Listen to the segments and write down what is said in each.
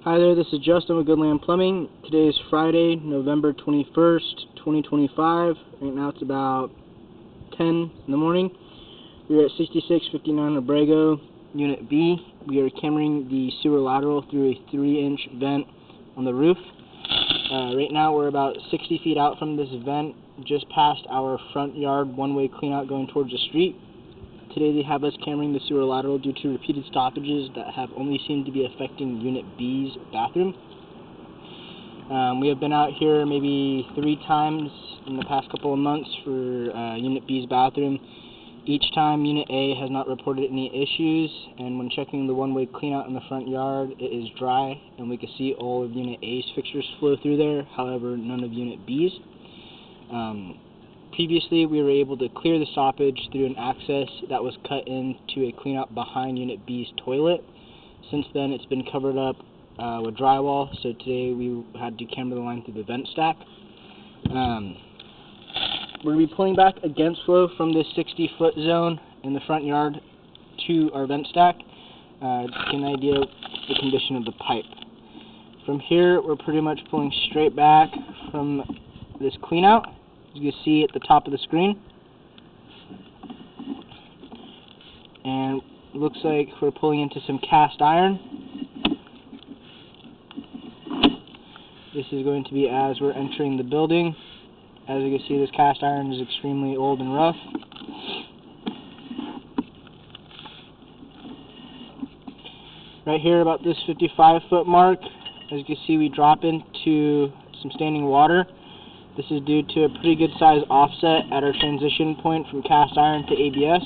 Hi there, this is Justin with Goodland Plumbing. Today is Friday, November 21st, 2025. Right now it's about 10 in the morning. We're at 6659 Abrego, Unit B. We are cameraing the sewer lateral through a 3-inch vent on the roof. Right now we're about 60 feet out from this vent, just past our front yard one-way cleanout going towards the street. Today they have us cameraing the sewer lateral due to repeated stoppages that have only seemed to be affecting Unit B's bathroom. We have been out here maybe 3 times in the past couple of months for Unit B's bathroom. Each time Unit A has not reported any issues, and when checking the one-way cleanout in the front yard, it is dry, and we can see all of Unit A's fixtures flow through there, however none of Unit B's. Previously, we were able to clear the stoppage through an access that was cut into a cleanout behind Unit B's toilet. Since then, it's been covered up with drywall, so today we had to camera the line through the vent stack. We're going to be pulling back against flow from this 60-foot zone in the front yard to our vent stack to get an idea of the condition of the pipe. From here, we're pretty much pulling straight back from this cleanout. As you can see at the top of the screen, and it looks like we're pulling into some cast iron. This is going to be as we're entering the building. As you can see, this cast iron is extremely old and rough. Right here, about this 55-foot mark, as you can see, we drop into some standing water. This is due to a pretty good size offset at our transition point from cast iron to ABS.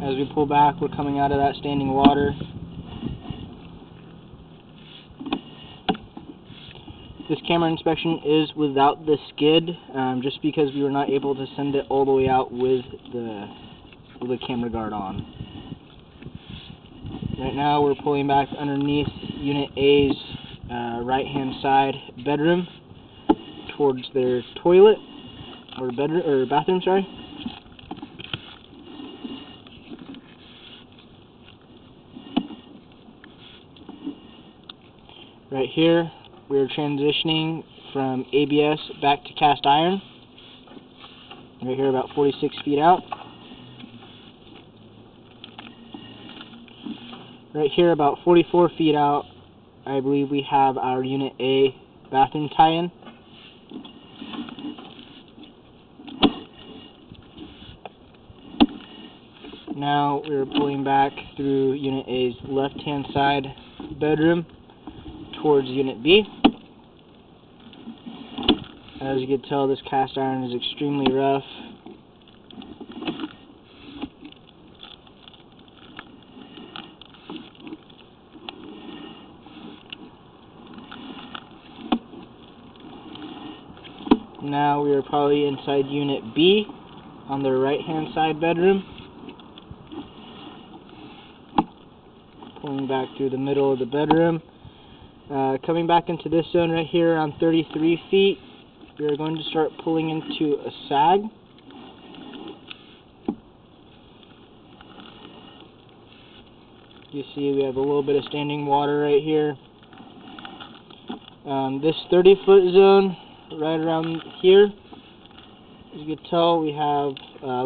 As we pull back, we're coming out of that standing water. This camera inspection is without the skid, just because we were not able to send it all the way out with the camera guard on. Right now we're pulling back underneath Unit A's right-hand side bedroom towards their toilet, or bathroom, sorry. Right here, we're transitioning from ABS back to cast iron. Right here, about 46 feet out. Right here, about 44 feet out, I believe we have our Unit A bathroom tie-in. Now we're pulling back through Unit A's left-hand side bedroom towards Unit B. As you can tell, this cast iron is extremely rough. Now we are probably inside Unit B on the right-hand side bedroom. Pulling back through the middle of the bedroom. Coming back into this zone right here around 33 feet, we are going to start pulling into a sag. You see we have a little bit of standing water right here. This 30-foot zone right around here, as you can tell, we have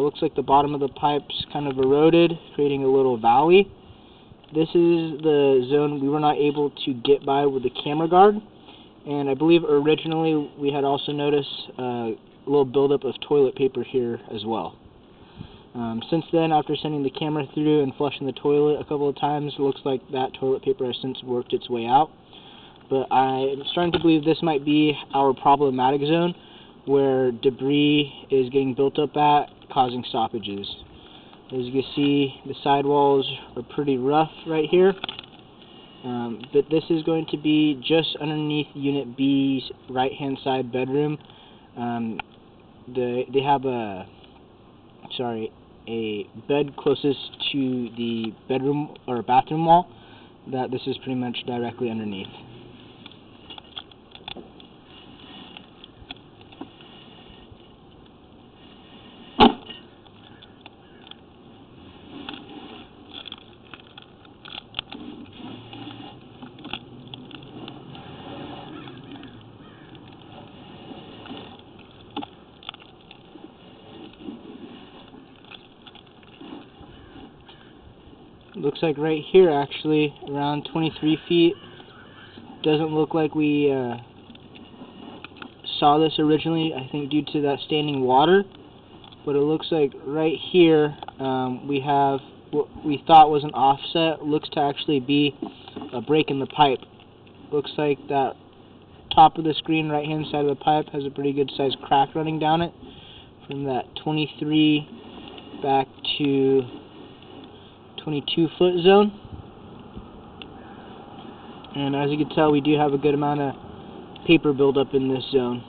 looks like the bottom of the pipe's kind of eroded, creating a little valley. This is the zone we were not able to get by with the camera guard, and I believe originally we had also noticed a little buildup of toilet paper here as well. Since then, after sending the camera through and flushing the toilet a couple of times, it looks like that toilet paper has since worked its way out. But I'm starting to believe this might be our problematic zone, where debris is getting built up at, causing stoppages. As you can see, the sidewalls are pretty rough right here, but this is going to be just underneath Unit B's right-hand side bedroom. They have a bed closest to the bedroom or bathroom wall that this is pretty much directly underneath. Looks like right here, actually, around 23 feet. Doesn't look like we saw this originally, I think due to that standing water. But it looks like right here we have what we thought was an offset. Looks to actually be a break in the pipe. Looks like that top of the screen right hand side of the pipe has a pretty good sized crack running down it from that 23 back to 22 foot zone. And as you can tell, we do have a good amount of paper buildup in this zone.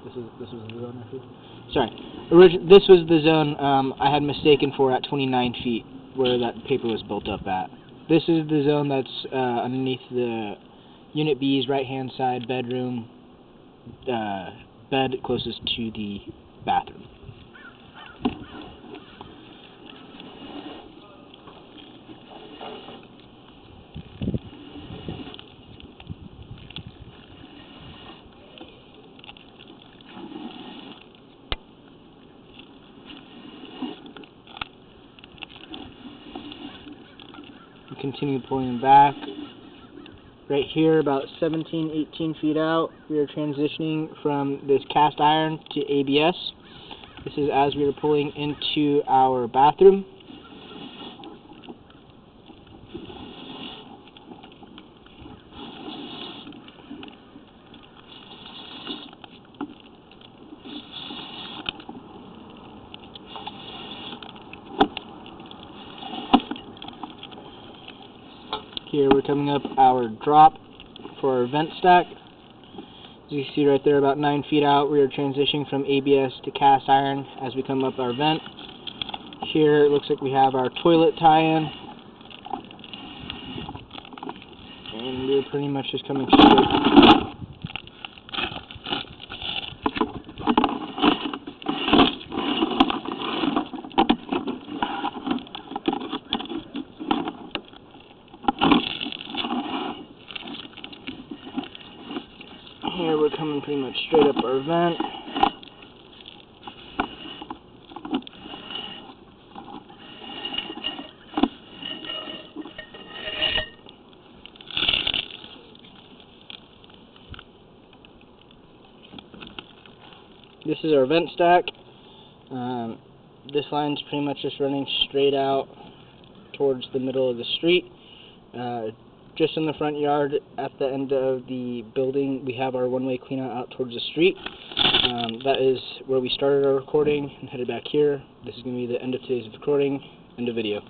This was the zone, actually. Sorry, this was the zone I had mistaken for at 29 feet, where that paper was built up at. This is the zone that's underneath the Unit B's right-hand side bedroom, bed closest to the bathroom. We continue pulling back. Right here, about 17, 18 feet out, we are transitioning from this cast iron to ABS. This is as we are pulling into our bathroom. Here we're coming up our drop for our vent stack. As you see right there, about 9 feet out, we are transitioning from ABS to cast iron as we come up our vent. Here it looks like we have our toilet tie-in, and we're pretty much just coming straight. Here we're coming pretty much straight up our vent. This is our vent stack. This line's pretty much just running straight out towards the middle of the street. Just in the front yard at the end of the building, we have our one-way cleanout out towards the street. That is where we started our recording and headed back here. This is going to be the end of today's recording, end of video.